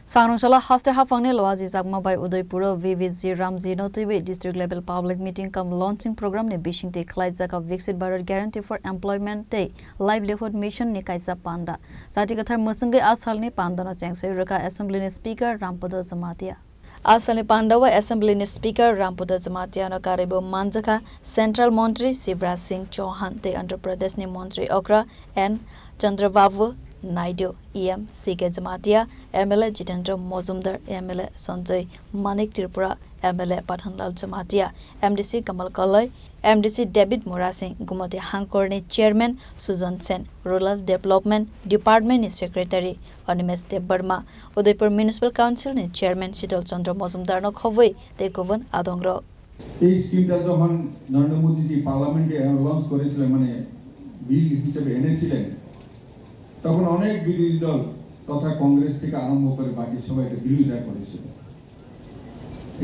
Sanungshala haste hafangne loazi zakma by Udaipura VVG Ramji Notibe district level public meeting cum launching program ne bishing te Klaizaka Viksit Bharat Guarantee for Employment te livelihood mission ne kaisa panda sati kathar musungai asal ne pandana changsai raka assembly ne speaker Rampada Jamatia Asale Pandawa Assembly ne Speaker Rampada Jamatia no Karibo Manjaka Central Montri Shivraj Singh Chauhan te Andhra Pradesh ne Montri Okra and Chandrababu Naidu EM CK Jamatia MLA Jitendra Mozumdar MLA Sanjay Manik Tripura MLA Pathanlal Jamatia MDC Kamal Kalai MDC David Morasing Gumati Hankorni Chairman Susan Sen Rural Development Department Secretary Onimes Dev Burma Udaipur Municipal Council ni Chairman Shidol Chandra Mozumdar no khoboi tekovan adongro এই স্কিমটা যখন নরেন্দ্র মোদীজি পার্লামেন্টে launch করেছিলেন মানে বিল হিসেবে এনেছিলেন তখন অনেক বিরোধী দল তথা কংগ্রেস থেকে আরম্ভ করে বাকি সবাই এটা বিরোধিতা করেছিল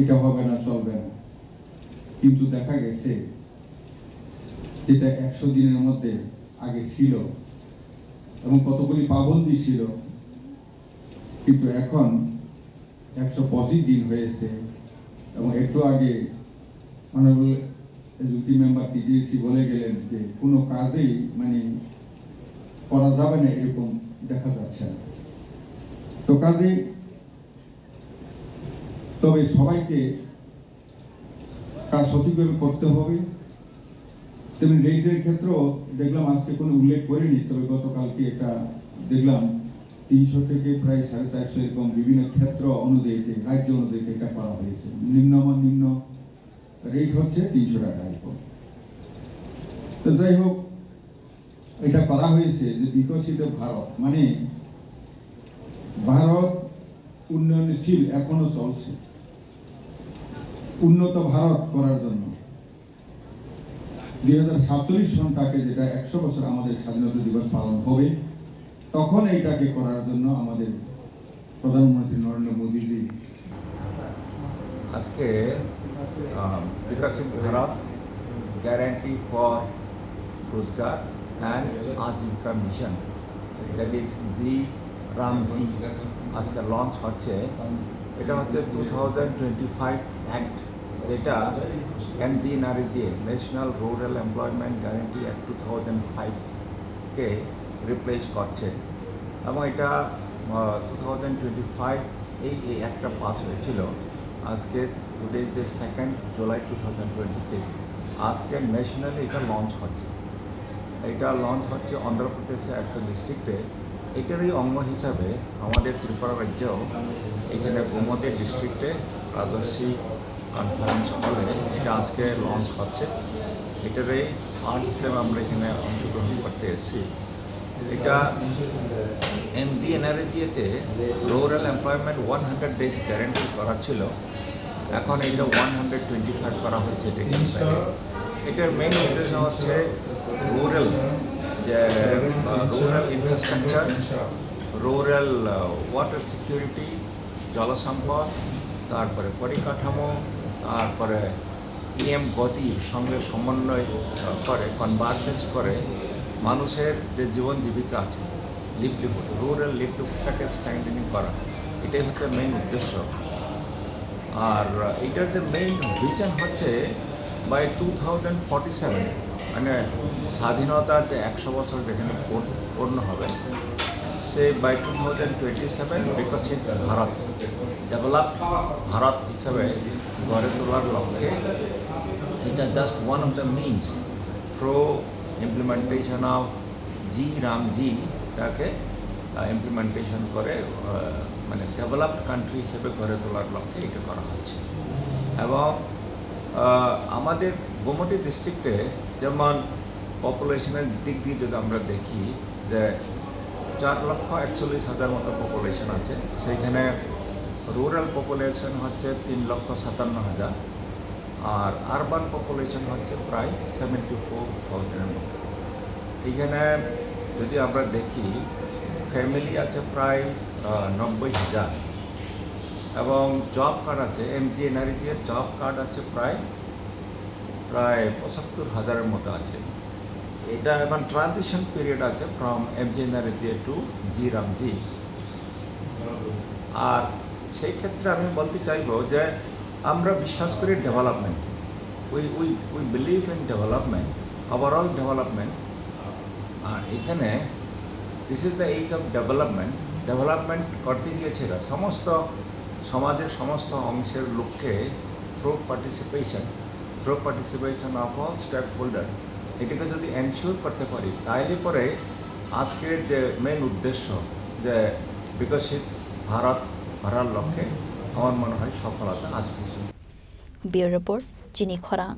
এটা হবে না চলবে না কিন্তু দেখা গেছে যেটা 100 দিনের মধ্যে আগে ছিল এবং কতগুলি পাবন্দি ছিল কিন্তু এখন 125 দিন হয়েছে এবং একটু আগে অনারেবল এক্সিকিউটিভ মেম্বার টিডিসি বলে গেলেন যে কোনো কাজেই মানে করা যাবে না এরকম দেখা যাচ্ছে না তো কাজে তবে সবাইকে কাজ সঠিকভাবে করতে হবে তেমনি রেটের ক্ষেত্রেও দেখলাম আজকে কোনো উল্লেখ করিনি তবে গতকালকে একটা দেখলাম 300 থেকে প্রায় 450 এরকম বিভিন্ন ক্ষেত্র অনুযায়ী রাজ্য অনুযায়ী এটা করা হয়েছে নিম্ন রেট হচ্ছে 300 টাকা এরকম তো যাই হোক এটা করা হয়েছে যে বিকশিত ভারত মানে ভারত উন্নয়নশীল এখনো চলছে উন্নত ভারত করার জন্য 2047 সনটাকে যেটা 100 বছর আমাদের স্বাধীনতা দিবস পালন হবে তখন এইটাকে করার জন্য আমাদের প্রধানমন্ত্রী নরেন্দ্র মোদীজি আজকে Viksit Bharat guarantee for Rozgar and Ajivika Mission, that is G RAM G আজকে লঞ্চ হচ্ছে এটা হচ্ছে 2025 অ্যাক্ট যেটা NGNRG national rural employment guarantee act 2005 কে রিপ্লেস করছে এবং এটা 2025 এই অ্যাক্টটা পাস হয়েছিল আজকে today is the 2nd July 2026 আজকে ন্যাশনালি এটা লঞ্চ হচ্ছে এটা লঞ্চ হচ্ছে অন্ধ্রপ্রদেশের একটা ডিস্ট্রিক্টে এটারই অঙ্গ হিসাবে আমাদের ত্রিপুরা রাজ্যেও এখানে গোমতী ডিস্ট্রিক্টে রাজস্বী কনফারেন্স হলে এটা আজকে লঞ্চ হচ্ছে এটারই পার্ট হিসেবে আমরা এখানে অংশগ্রহণ করতে এসেছি এটা এমজিএনআরজিতে রুরাল এমপ্লয়মেন্ট 100 ডেজ গ্যারান্টি করা ছিল এখন এটা 125 করা হচ্ছে এটার মেইন উদ্দেশ্য হচ্ছে রুরাল যে rural infrastructure rural water security জলসম্পদ তারপরে পরিকাঠামো তারপরে পিএম গতির সঙ্গে সমন্বয় করে কনভার্জেন্স করে মানুষের যে জীবন জীবিকা আছে লিভলিহুড রুরাল লিভলিহুডটাকে স্ট্রেংথেনিং করা এটাই হচ্ছে মেইন উদ্দেশ্য আর এটার যে মেইন ভিশন হচ্ছে বাই 2047 মানে স্বাধীনতার যে 100 বছর যেখানে পূর্ণ হবে সে বাই 2027 বিকশিত ভারত ডেভেলপ ভারত হিসাবে গড়ে তোলার লক্ষ্যে এটা just one of the means through implementation of G রামজিটাকে ইমপ্লিমেন্টেশন করে মানে ডেভেলপড কান্ট্রি হিসেবে গড়ে তোলার লক্ষ্যে এটা করা হচ্ছে এবং আমাদের গোমতী ডিস্ট্রিক্টে যেমন পপুলেশনের দিক দিয়ে যদি আমরা দেখি যে 4,41,000 মতো পপুলেশন আছে সেইখানে রুরাল পপুলেশন হচ্ছে 3,57,000 আর আরবান পপুলেশন হচ্ছে প্রায় 74,000-এর মতো এইখানে যদি আমরা দেখি ফ্যামিলি আছে প্রায় 90,000 এবং জব কার্ড আছে এমজিএনআরজি এর জব কার্ড আছে প্রায় 75,000-এর মতো আছে এটা এখন ট্রানজিশন পিরিয়ড আছে from MGNRG to G RAM G আর সেই ক্ষেত্রে আমি বলতে চাইবো যে আমরা বিশ্বাস করি development, we believe in development, overall development. আর এখানে this is the age of development করতে গিয়েছিল সমস্ত সমাজের সমস্ত অংশের লোককে through participation of all stakeholder, এটাকে যদি এনশিওর করতে পারি তাহলে পরে আজকের যে মেন উদ্দেশ্য যে বিকশিত ভারত গড়ার লক্ষ্যে আমার মনে হয় সফলতা আসবে। ব্যুরো রিপোর্ট, চিনি খরা।